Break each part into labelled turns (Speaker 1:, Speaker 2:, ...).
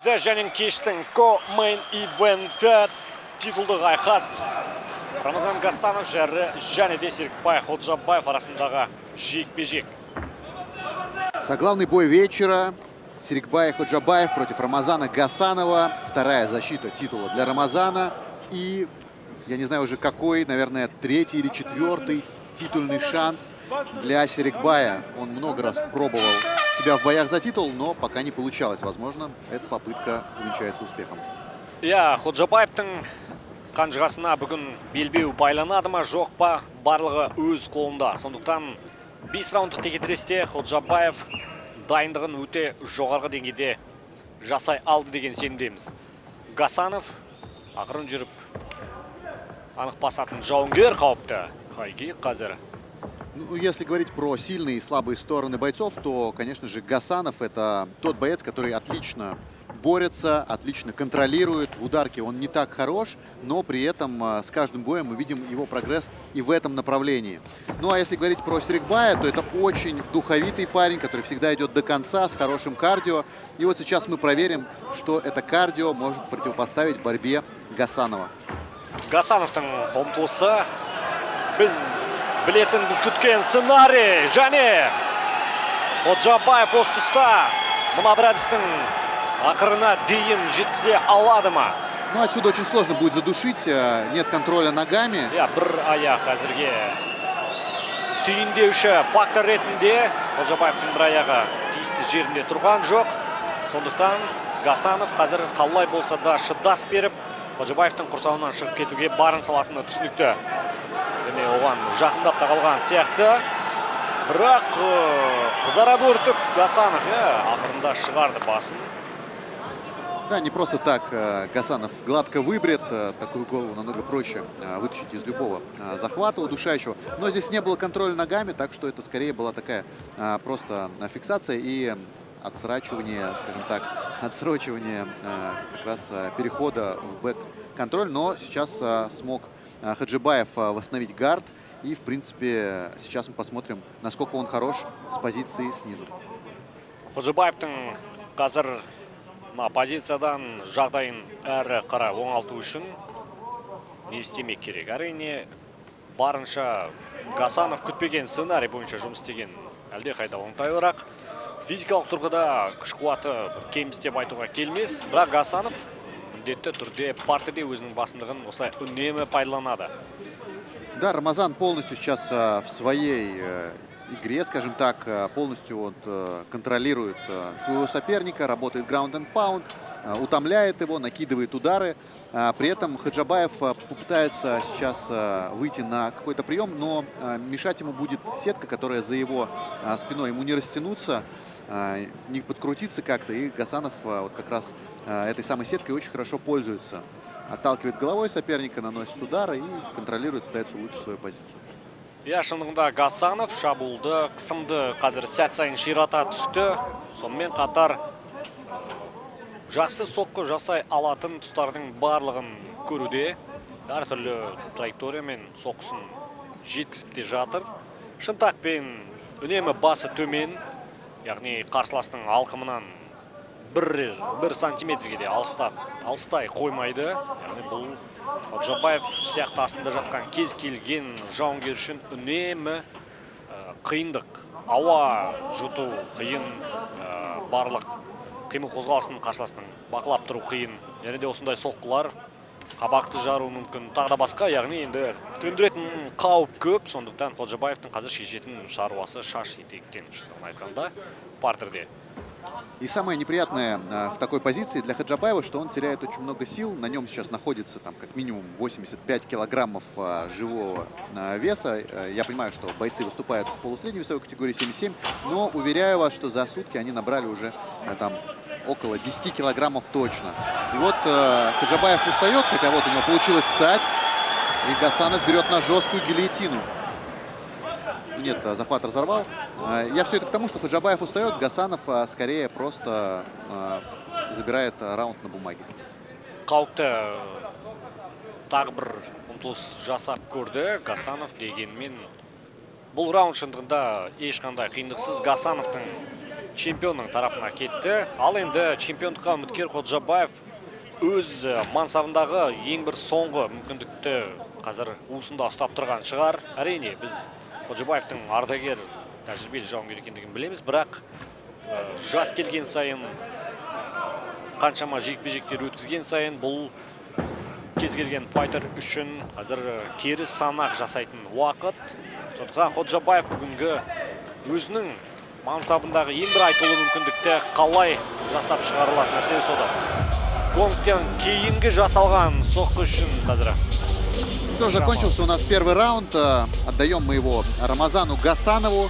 Speaker 1: өтті және кештің ко-мейн ивенті титулдық айқас. Рамазан Гасанов және де Серікбай Ходжабаев арасындағы жекпе-жек.
Speaker 2: Соглавный бой вечера. Серикбай Ходжабаев против Рамазана Гасанова. Вторая защита титула для Рамазана. И я не знаю уже какой, наверное, третий или четвертый титульный шанс для Серикбая. Он много раз пробовал себя в боях за титул, но пока не получалось. Возможно, эта попытка увенчается успехом.
Speaker 1: Ходжабаевтың қанжығасына бүгін белбеу байланады ма, жоқ па, барлығы өз қолында. Сондықтан 5 раундтық текетіресте Ходжабаев дайындығын өте жоғарғы деңгейде жасай алды деген сенімдеміз. Гасанов ақырын жүріп анық басатын жауынгер қауіпті. Хайги қазір.
Speaker 2: Ну, если говорить про сильные и слабые стороны бойцов, то, конечно же, Гасанов — это тот боец, который отлично борется, отлично контролирует. В ударке он не так хорош, но при этом с каждым боем мы видим его прогресс и в этом направлении. Ну а если говорить про Серикбая, то это очень духовитый парень, который всегда идет до конца с хорошим кардио. И вот сейчас мы проверим, что это кардио может противопоставить борьбе Гасанова.
Speaker 1: Гасановтың ұмтылысы біз білетін, біз күткен сценарий. Және Ходжабаев осы тұста мына бір әдістің ақырына дейін жеткізе алады ма?
Speaker 2: Ну, отсюда очень сложно будет задушить. Нет контроля ногами.
Speaker 1: Бір аяқ әзірге түйіндеуші фактор ретінде Ходжабаевтың бір аяғы тиісті жерінде тұрған жоқ. Сондықтан Гасанов қазір қалай болса да шыдас беріп, Ходжабаевтың құрсауынан шығып кетуге барын салатыны түсінікті. Және оған жақындап та қалған сияқты. Бірақ қызара бөртіп Гасанов ақырында шығарды басын.
Speaker 2: Да, не просто так Гасанов гладко выбрит. Такую голову намного проще вытащить из любого захвата удушающего. Но здесь не было контроля ногами, так что это скорее была такая просто фиксация и отсрачивание, скажем так, отсрочивание как раз перехода в бэк-контроль. Но сейчас смог Ходжабаев восстановить гард. И, в принципе, сейчас мы посмотрим, насколько он хорош с позиции снизу.
Speaker 1: Ходжабаевтың қазір позициядан жағдайын әрі қара оңалту үшін не істемек керек? Әрине, барынша Гасанов күтпеген сценарий бойынша жұмыс істеген әлде қайда оңтайлырақ. Физикалық тұрғыда күш қуаты кеміс деп айтуға келмес, бірақ Гасанов міндетті түрде партиде өзінің басымдығын осылай үнемі пайдаланады.
Speaker 2: Да, Рамазан полностью сейчас в своей игре, скажем так, полностью он контролирует своего соперника, работает ground and pound, утомляет его, накидывает удары. При этом Ходжабаев попытается сейчас выйти на какой-то прием, но мешать ему будет сетка, которая за его спиной, ему не растянуться, не подкрутиться как-то. И Гасанов вот как раз этой самой сеткой очень хорошо пользуется. Отталкивает головой соперника, наносит удары и контролирует, пытается улучшить свою позицию.
Speaker 1: Шынында Гасанов шабуылды, қысымды қазір сәт сайын ширата түсті. Сонымен қатар жақсы соққы жасай алатын тұстардың барлығын көруде. Әртүрлі траекториямен соққысын жеткізіп те жатыр. Шынтақпен үнемі басы төмен, яғни қарсыластың алқымынан бір сантиметрге де алыстай қоймайды. Яғни бұл Ходжабаев сияқты астында жатқан кез келген жауынгер үшін үнемі қиындық. Ауа жұту қиын, барлық қимыл қозғалысын қарсыластың бақылап тұру қиын. Және де осындай соққылар қабақты жару мүмкін, тағы да басқа. Яғни енді төндіретін қауіп көп. Сондықтан Ходжабаевтың қазір шешетін шаруасы шаш етектен, шынын айтқанда, партерде.
Speaker 2: И самое неприятное в такой позиции для Ходжабаева, что он теряет очень много сил. На нем сейчас находится там как минимум 85 килограммов живого веса. Я понимаю, что бойцы выступают в полусредней весовой категории 77, но уверяю вас, что за сутки они набрали уже там около 10 килограммов точно. И вот Ходжабаев устает, хотя вот у него получилось встать. И Гасанов берет на жесткую гильотину. Нет, захват разорвал. Я все это к тому, что Ходжабаев устает, Гасанов скорее просто забирает раунд на бумаге.
Speaker 1: Қауіпті тағы бір ұмтылыс жасап көрді Гасанов дегенмен. Бұл раунд шындығында ешқандай қиындықсыз Гасановтың чемпионның тарапына кетті. Ал енді чемпиондыққа үміткер Ходжабаев өз мансабындағы ең бір соңғы мүмкіндікті қазір уысында ұстап тұрған шығар. Әрине, біз Ходжабаевтың ардагер тәжірибелі жауынгер екендігін білеміз, бірақ жас келген сайын, қаншама жекпе-жектер өткізген сайын, бұл кез келген файтер үшін қазір керіс санақ жасайтын уақыт. Сондықтан Ходжабаев бүгінгі өзінің мансабындағы ең бір айтулы мүмкіндікті қалай жасап шығарылады мәселе сода. Гонктен кейінгі жасалған соққы үшін қазір.
Speaker 2: Что ж, закончился у нас первый раунд. Отдаем мы его Рамазану Гасанову.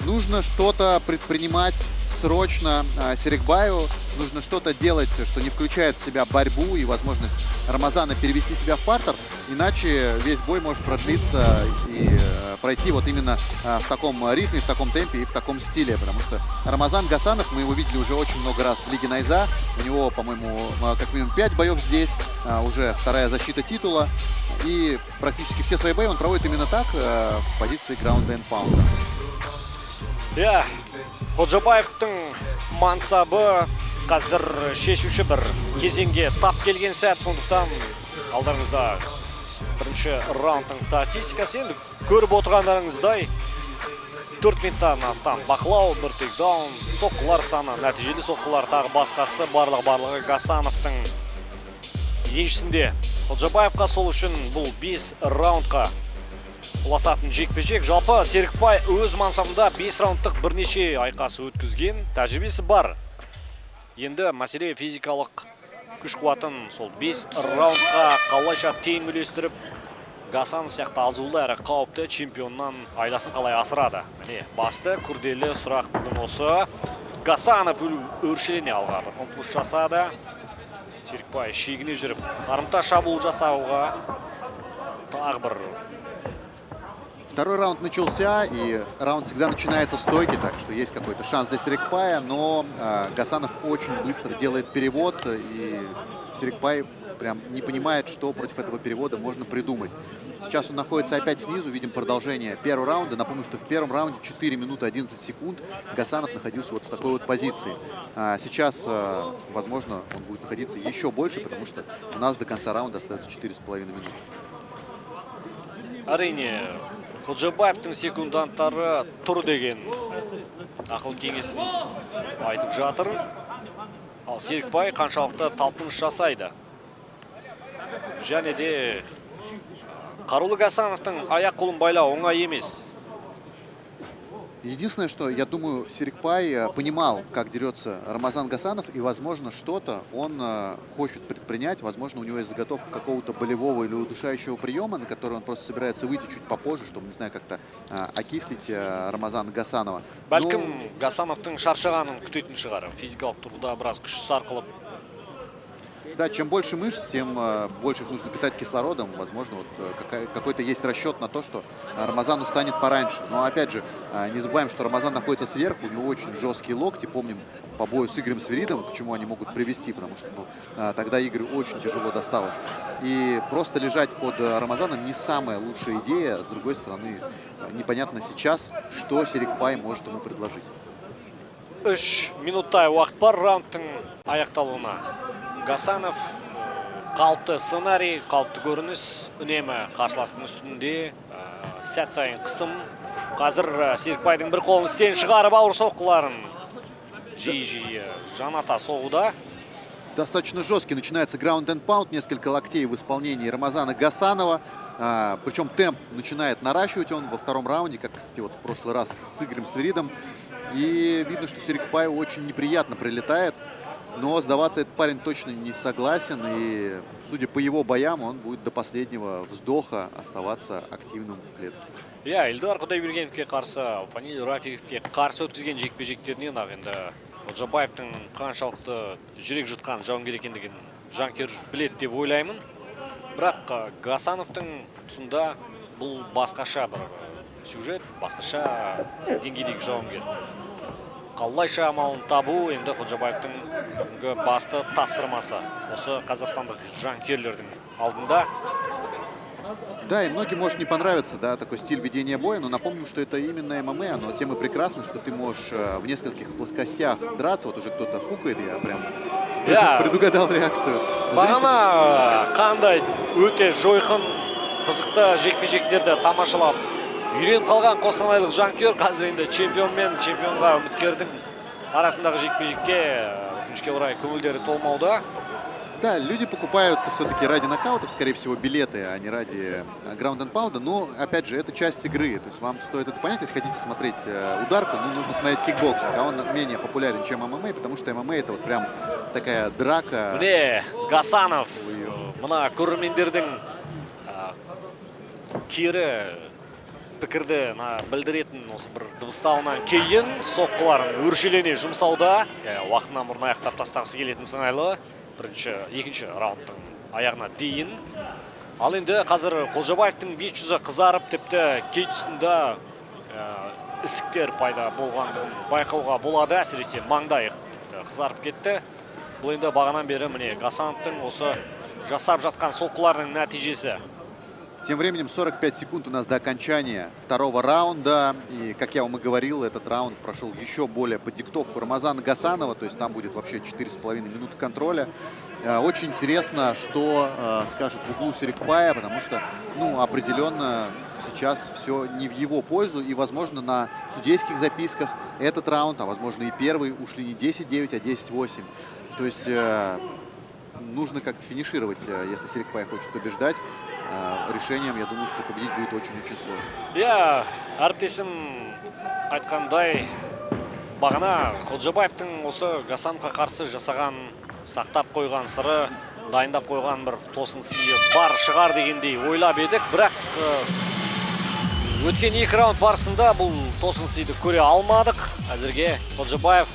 Speaker 2: Нужно что-то предпринимать срочно Серикбаеву. Нужно что-то делать, что не включает в себя борьбу и возможность Рамазана перевести себя в партер. Иначе весь бой может продлиться и пройти вот именно в таком ритме, в таком темпе и в таком стиле. Потому что Рамазан Гасанов, мы его видели уже очень много раз в Лиге Найза. У него, по-моему, как минимум 5 боев здесь. Уже вторая защита титула. И практически все свои бои он проводит именно так, в позиции ground and pound.
Speaker 1: Ходжабаевтың мансабы қазір шешуші бір кезеңге тап келген сәт, сондықтан алдарыңызда бірінші раундтың статистикасы. Енді көріп отырғандарыңыздай 4 минуттан астам бақылау, бір тейкдаун, соққылар саны, нәтижелі соққылар тағы басқасы барлығы Гасановтың еншісінде. Ходжабаевқа сол үшін бұл 5 раундқа ұласатын жекпе-жек. Жалпы Серікбай өз мансабында 5 раундтық бірнеше айқасы өткізген, тәжірибесі бар. Енді мәселе физикалық күш қуатын сол 5 раундқа қалайша тең үлестіріп, Гасанов сияқты азулы әрі қауіпті чемпионнан айласын қалай асырады. Міне, басты күрделі сұрақ бүгін осы. Гасанов өршелене алға бір ұмтылыс жасады. Серікбай шегіне жүріп, қарымта шабуыл жасауға тағы бір.
Speaker 2: Второй раунд начался, и раунд всегда начинается в стойке, так что есть какой-то шанс для Серикбая, но Гасанов очень быстро делает перевод, и Серикбай прям не понимает, что против этого перевода можно придумать. Сейчас он находится опять снизу, видим продолжение первого раунда. Напомню, что в первом раунде 4 минуты 11 секунд Гасанов находился вот в такой вот позиции. Сейчас, возможно, он будет находиться еще больше, потому что у нас до конца раунда остается 4,5 минуты.
Speaker 1: Әрине, Ходжабаевтың секунданттары тұр деген ақыл кеңесін айтып жатыр. Ал Серікбай қаншалықты талпыныс жасайды. Және де қарулы Гасановтың аяқ қолын байлау оңай емес.
Speaker 2: Единственное, что, я думаю, Серикбай понимал, как дерется Рамазан Гасанов, и, возможно, что-то он хочет предпринять. Возможно, у него есть заготовка какого-то болевого или удушающего приема, на который он просто собирается выйти чуть попозже, чтобы, не знаю, как-то окислить Рамазана Гасанова.
Speaker 1: Бәлкім, Гасановтың шаршағанын күтетін шығар. Физикалық тұрғыда біраз күш сарқылып.
Speaker 2: Да, чем больше мышц, тем больше их нужно питать кислородом. Возможно, вот какой-то есть расчет на то, что Рамазан устанет пораньше. Но опять же, не забываем, что Рамазан находится сверху, у него очень жесткие локти. Помним по бою с Игорем Свиридом, к чему они могут привести, потому что тогда Игорю очень тяжело досталось. И просто лежать под Рамазаном не самая лучшая идея. С другой стороны, непонятно сейчас, что Серикбай может ему предложить.
Speaker 1: 3 минуттай уақыт бар раундтың аяқталуына. Гасанов қалыпты сценарий, қалыпты көрініс, үнемі қарсыластың үстінде, сәт сайын қысым. Қазір Серікбайдың бір қолын істен шығарып ауыр соққыларын жиі жаната соғуда.
Speaker 2: Достаточно жесткий начинается ground and pound, несколько локтей в исполнении Рамазана Гасанова. Причем темп начинает наращивать он во втором раунде, как, кстати, вот в прошлый раз с Игорем Свиридом. И видно, что Серикбаю очень неприятно прилетает. Но сдаваться этот парень точно не согласен. И, судя по его боям, он будет до последнего вздоха оставаться активным в клетке.
Speaker 1: Эльдар Құдайбергеновке қарсы, Фаниль Рафиковке қарсы өткізген жекпе-жектерінен енді Ходжабаевтың қаншалықты жүрек жұтқан жауынгер екендігін жанкүйер біледі деп ойлаймын. Бірақ Гасановтың тұсында бұл басқаша бір сюжет, басқаша деңгейдегі жауынгер. Қалайша амалын табу енді Ходжабаевтың басты тапсырмасы. Осы қазақстандық жанкүйерлердің алдында.
Speaker 2: Да, и многим может не понравиться, да, такой стиль ведения боя, но напомним, что это именно ММА, но тем и прекрасно, что ты можешь в нескольких плоскостях драться. Вот уже кто-то фукает, я прям предугадал реакцию зрителей.
Speaker 1: Бағана қандай өте жойқын қызықты жекпе-жектерді тамашалап үйреніп қалған қостанайлық жанкүйер қазір енді чемпион мен чемпионға үміткердің арасындағы жекпе-жекке өкінішке орай көңілдері толмауда.
Speaker 2: Да, люди покупают все-таки ради нокаутов, скорее всего, билеты, а не ради граунд-энд-паунда. Но, опять же, это часть игры. То есть вам стоит это понять, если хотите смотреть ударку, ну, нужно смотреть кикбоксинг. А он менее популярен, чем ММА, потому что ММА это вот прям такая драка.
Speaker 1: Міне, Гасанов, мына көрермендердің кері пікірді білдіретін осы бір дыбыстауынан кейін соққыларын өршелене жұмсауда. Уақытынан бұрын аяқтап тастағысы келетін сыңайлы. Екінші раундтың аяғына дейін. Ал енді қазір Қолжабаевтың бет жүзі қызарып, тіпті кей тұсында ісіктер пайда болғандығын байқауға болады. Әсіресе маңдайы қызарып кетті. Бұл енді бағанан бері міне Гасановтың осы жасап жатқан соққыларының нәтижесі.
Speaker 2: Тем временем 45 секунд у нас до окончания второго раунда. И, как я вам и говорил, этот раунд прошел еще более под диктовку Рамазана Гасанова. То есть там будет вообще 4,5 минуты контроля. Очень интересно, что скажет в углу Серикбая, потому что, ну, определенно сейчас все не в его пользу. И, возможно, на судейских записках этот раунд, а возможно и первый, ушли не 10-9, а 10-8. То есть нужно как-то финишировать, если Серикбай хочет побеждать. Решением, я думаю, что победить будет очень-очень сложно.
Speaker 1: Әріптесім айтқандай, бағана Қолжабаевтың осы Гасановқа қарсы жасаған, сақтап қойған сыры, дайындап қойған бір тосын сыйы бар шығар дегендей ойлап едік. Бірақ өткен екі раунд барысында бұл тосын сыйды көре алмадық. Әзірге Қолжабаев.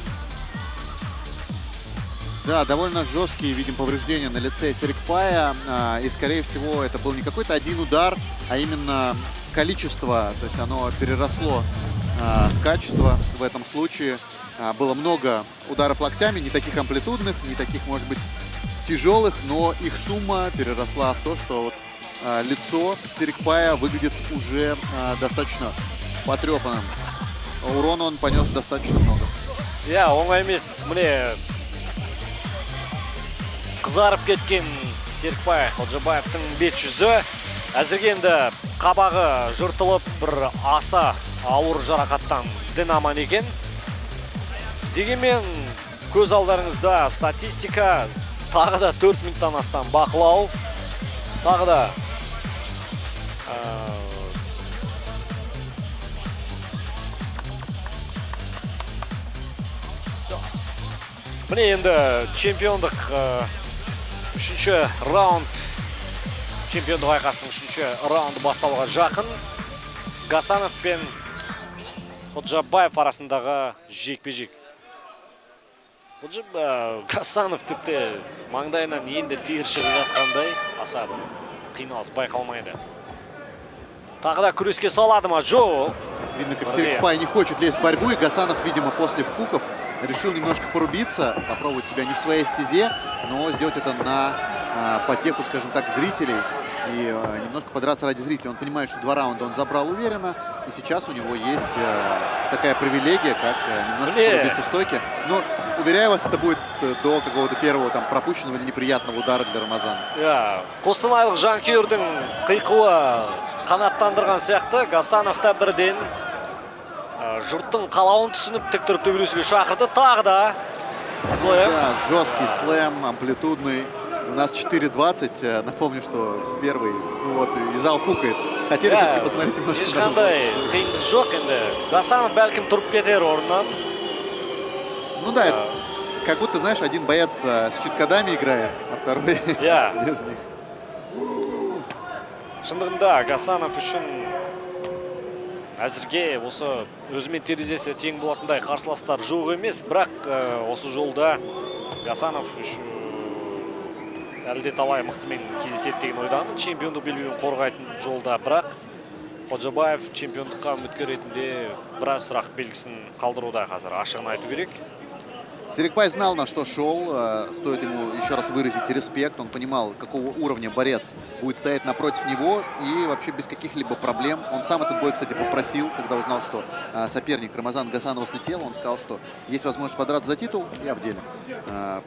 Speaker 2: Да, довольно жесткие, видим, повреждения на лице Серикбая. И, скорее всего, это был не какой-то один удар, а именно количество. То есть оно переросло в качество в этом случае. Было много ударов локтями, не таких амплитудных, не таких, может быть, тяжелых, но их сумма переросла в то, что вот, лицо Серикбая выглядит уже достаточно потрепанным. Урона он понес достаточно много.
Speaker 1: Оңай емес, міне қызарып кеткен Серикбай Қолжабаевтың бет жүзі. Әзірге енді қабағы жыртылып, бір аса ауыр жарақаттан дін аман екен. Дегенмен көз алдарыңызда статистика, тағы да 4 минуттан астам бақылау. Тағы да міне енді чемпиондық үшінші раунд, чемпиондық айқастың үшінші раунды басталуға жақын. Гасанов пен Қолжабаев арасындағы жекпе-жек. Гасанов тіпті маңдайынан енді тер шығып жатқандай, аса бір қиналыс байқалмайды. Тағы да күреске салады ма? Жоқ.
Speaker 2: Видно, как Серикбай не хочет лезть в борьбу, и Гасанов, видимо, после фуков решил немножко порубиться, попробовать себя не в своей стезе, но сделать это на потеху, скажем так, зрителей. И немножко подраться ради зрителей. Он понимает, что 2 раунда он забрал уверенно, и сейчас у него есть такая привилегия, как немножко порубиться в стойке. Но, уверяю вас, это будет до какого-то первого там пропущенного или неприятного удара для Рамазана.
Speaker 1: Қостанайлық жанкүйердің қиқуы қанаттандырған сияқты. Гасанов та бірден жұрттың қалауын түсініп тік тұрып төбелесуге шақырды. Тағы да слэм.
Speaker 2: Да, жесткий слэм, амплитудный. У нас 4:20. Напомню, что первый, вот, и зал фукает. Хотели все-таки посмотреть немножко.
Speaker 1: Ешқандай қиындық жоқ енді. Гасанов бәлкім тұрып кетер орнынан.
Speaker 2: Ну да, как будто, знаешь, один боец с читкодами играет, а второй без них.
Speaker 1: Шындығында Гасанов үшін әзірге осы өзімен терезесі тең болатындай қарсыластар жоқ емес, бірақ осы жолда Гасанов әлі де талай мықтымен кездеседі деген ойдамын. Чемпиондық белбеуін қорғайтын жолда, бірақ Қолжабаев чемпиондыққа үміткер ретінде біраз сұрақ белгісін қалдыруда қазір, ашығын айту керек.
Speaker 2: Серикбай знал, на что шел. Стоит ему еще раз выразить респект. Он понимал, какого уровня борец будет стоять напротив него. И вообще без каких-либо проблем. Он сам этот бой, кстати, попросил, когда узнал, что соперник Рамазана Гасанова слетел. Он сказал, что есть возможность подраться за титул, я в деле.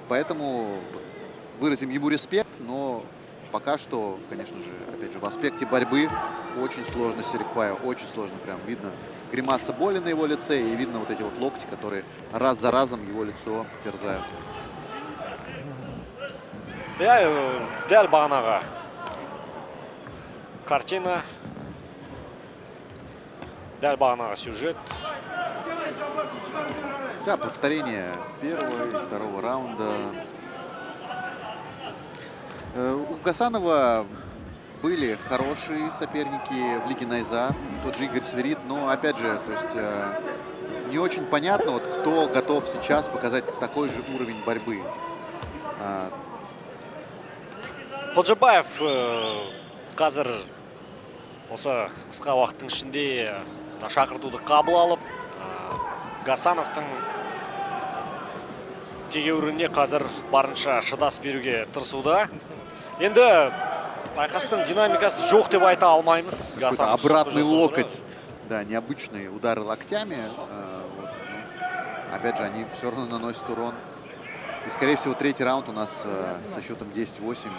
Speaker 2: Поэтому выразим ему респект. Но пока что, конечно же, опять же, в аспекте борьбы очень сложно Серикбаю. Очень сложно. Прям видно гримаса боли на его лице, и видно вот эти вот локти, которые раз за разом его лицо терзают.
Speaker 1: Дәл бағанағы картина, дәл бағанағы сюжет.
Speaker 2: Да, повторение первого и второго раунда. У Гасанова были хорошие соперники в Лиге Найза, тот же Игорь Сверид, но опять же, то есть не очень понятно, вот, кто готов сейчас показать такой же уровень борьбы.
Speaker 1: Ходжабаев қазір осы қысқа уақыттың ішінде шақыртуды қабыл алып, Гасановтың тегеурініне қазір барынша шыдас беруге тырысуда. Енді айқастың динамикасы жоқ деп айта алмаймыз.
Speaker 2: Какой-то обратный локоть. Да, необычные удары локтями. Вот, но, опять же, они все равно наносят урон. И, скорее всего, третий раунд у нас со счетом 10-8.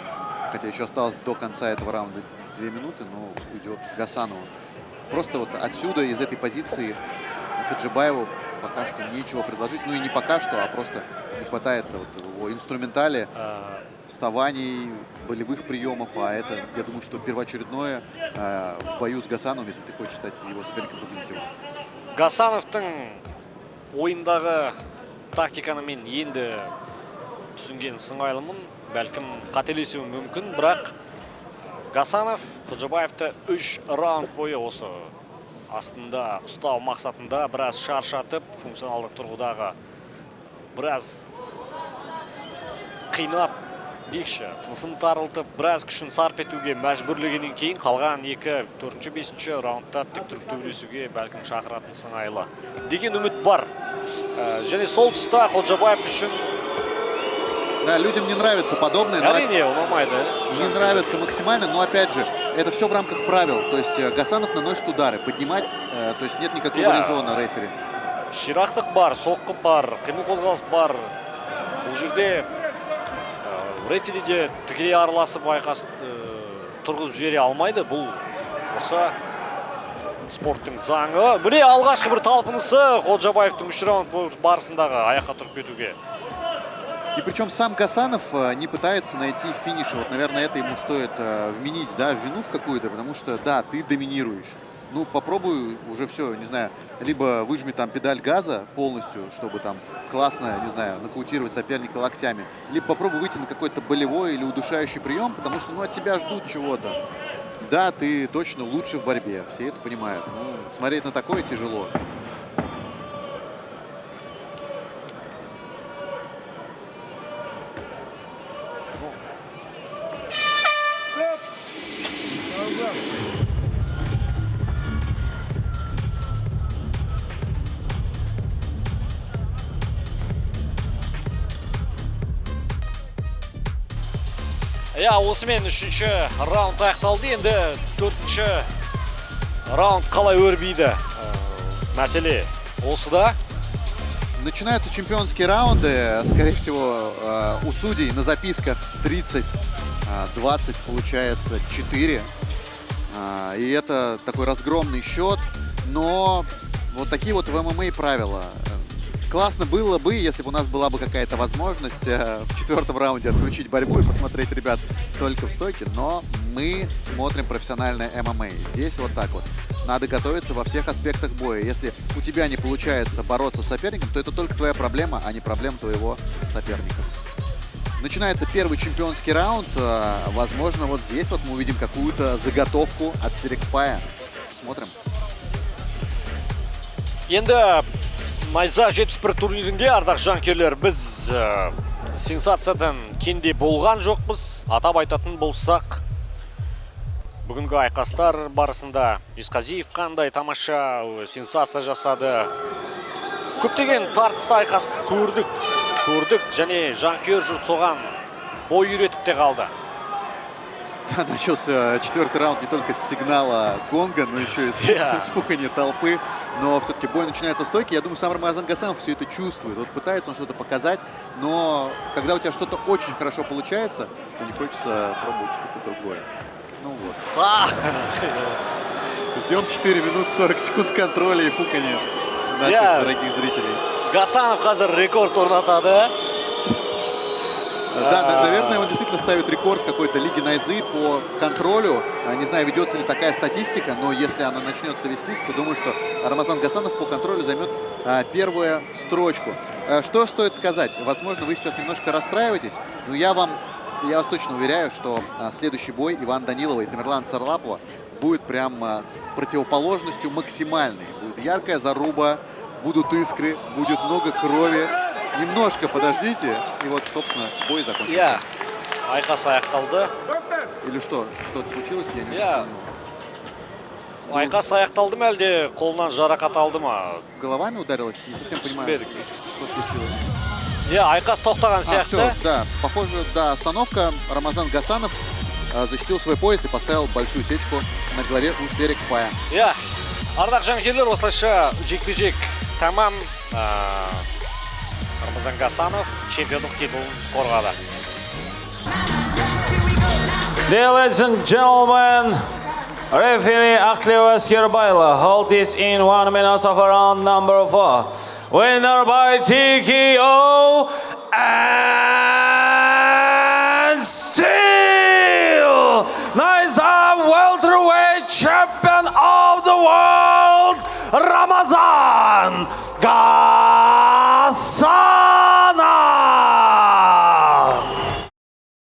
Speaker 2: Хотя еще осталось до конца этого раунда 2 минуты, но уйдет Гасанову. Просто вот отсюда, из этой позиции, Ходжабаеву пока что нечего предложить. Ну и не пока что, а просто не хватает вот его инструментали, вставаний, болевых приемов. А это, я думаю, что первоочередное в бою с Гасановым, если ты хочешь стать его соперником, победить его.
Speaker 1: Гасановтың ойындағы тактиканы мен енді түсінген сыңайлымын. Бәлкім қателесуім мүмкін, бірақ Гасанов Ходжабаевты 3 раунд бойы осы астында ұстау мақсатында біраз шаршатып, функционалдық тұрғыдағы біраз қинап, бекші тынысын тарылтып, біраз күшін сарп етуге мәжбүрлегеннен кейін қалған 2, 4, 5 раундта тік тұрып төбелесуге бәлкім шақыратын сыңайлы деген үміт бар. Және сол тұста Ходжабаев үшін
Speaker 2: да, людям не нравится подобное. Не нравится максимально, но опять же, это все в рамках правил. То есть Гасанов наносит удары, поднимать, то есть нет никакого резона рефери.
Speaker 1: Ширақтық бар, соққы бар, қимыл қозғалыс бар. Бұл жерде рефери де тікелей араласып айқасты тұрғызып жібере алмайды. Бұл осы спорттың заңы. Міне алғашқы бір талпынысы Ходжабаевтың 3 раунд барысындағы аяққа тұрып кетуге.
Speaker 2: И причем сам Гасанов не пытается найти финиша. Вот, наверное, это ему стоит вменить, да, вину в какую-то, потому что, да, ты доминируешь. Ну, попробуй уже все, не знаю, либо выжми там педаль газа полностью, чтобы там классно, не знаю, нокаутировать соперника локтями, либо попробуй выйти на какой-то болевой или удушающий прием, потому что, ну, от тебя ждут чего-то. Да, ты точно лучше в борьбе, все это понимают. Ну, смотреть на такое тяжело.
Speaker 1: Осымен 3-ші раунд аяқталды. Енді 4-ші раунд қалай өрбиді? Мәселе осыда.
Speaker 2: Начинаются чемпионские раунды. Скорее всего, у судей на записках 30-20 получается 4. И это такой разгромный счет. Но вот такие вот в ММА правила. Классно было бы, если бы у нас была бы какая-то возможность в 4-м раунде отключить борьбу и посмотреть ребят только в стойке, но мы смотрим профессиональное ММА. Здесь вот так вот. Надо готовиться во всех аспектах боя. Если у тебя не получается бороться с соперником, то это только твоя проблема, а не проблема твоего соперника. Начинается первый чемпионский раунд. Возможно, вот здесь вот мы увидим какую-то заготовку от Серикбая. Смотрим.
Speaker 1: Енді Найза 71 турнирінде, ардақ жанкерлер, біз сенсациядан кенде болған жоқпыз. Атап айтатын болсақ, бүгінгі айқастар барысында Есқазиев қандай тамаша сенсация жасады. Көптеген тартысты айқасты көрдік. көрдік, және жанкүйер жұрт соған бой үйретіп те қалды.
Speaker 2: Да, начался четвертый раунд не только с сигнала гонга, но еще и с фуканья толпы. Но все-таки бой начинается в стойке. Я думаю, сам Рамазан Гасанов все это чувствует. Вот пытается он что-то показать, но когда у тебя что-то очень хорошо получается, то не хочется пробовать что-то другое. Ну вот.
Speaker 1: Да.
Speaker 2: Ждем 4 минуты 40 секунд контроля и фуканья наших дорогих зрителей.
Speaker 1: Гасанов қазір рекорд орнатады.
Speaker 2: Да, наверное, он действительно ставит рекорд какой-то лиги Найзы по контролю. Не знаю, ведется ли такая статистика, но если она начнется вестись, то думаю, что Рамазан Гасанов по контролю займет первую строчку. Что стоит сказать? Возможно, вы сейчас немножко расстраиваетесь, но я вас точно уверяю, что следующий бой Ивана Данилова и Тамерлана Сарлапова будет прям противоположностью максимальной. Будет яркая заруба, будут искры, будет много крови. Немножко подождите, и вот, собственно, бой закончится.
Speaker 1: Айқас аяқталды.
Speaker 2: Или что? Что-то случилось? Я не
Speaker 1: понял. Айқас аяқталды ма, әлде қолынан жарақат алды ма?
Speaker 2: Головами ударилась? Не совсем понимаю, что случилось.
Speaker 1: Айқас тоқтаған сияқты.
Speaker 2: Все, да. Похоже, да, остановка. Рамазан Гасанов защитил свой пояс и поставил большую сечку на голове у Серикбая.
Speaker 1: Ардақ жанкүйерлер, осылайша жекпе-жек тамам. Рамазан Гасанов чемпиондық титулын қорғады.
Speaker 3: Dear ladies and gentlemen, referee Akhliva Skirbayla hold this in 1 minute of round number 4. Winner by TKO and still Nizam welterweight champion of the world, Ramazan Gassanov.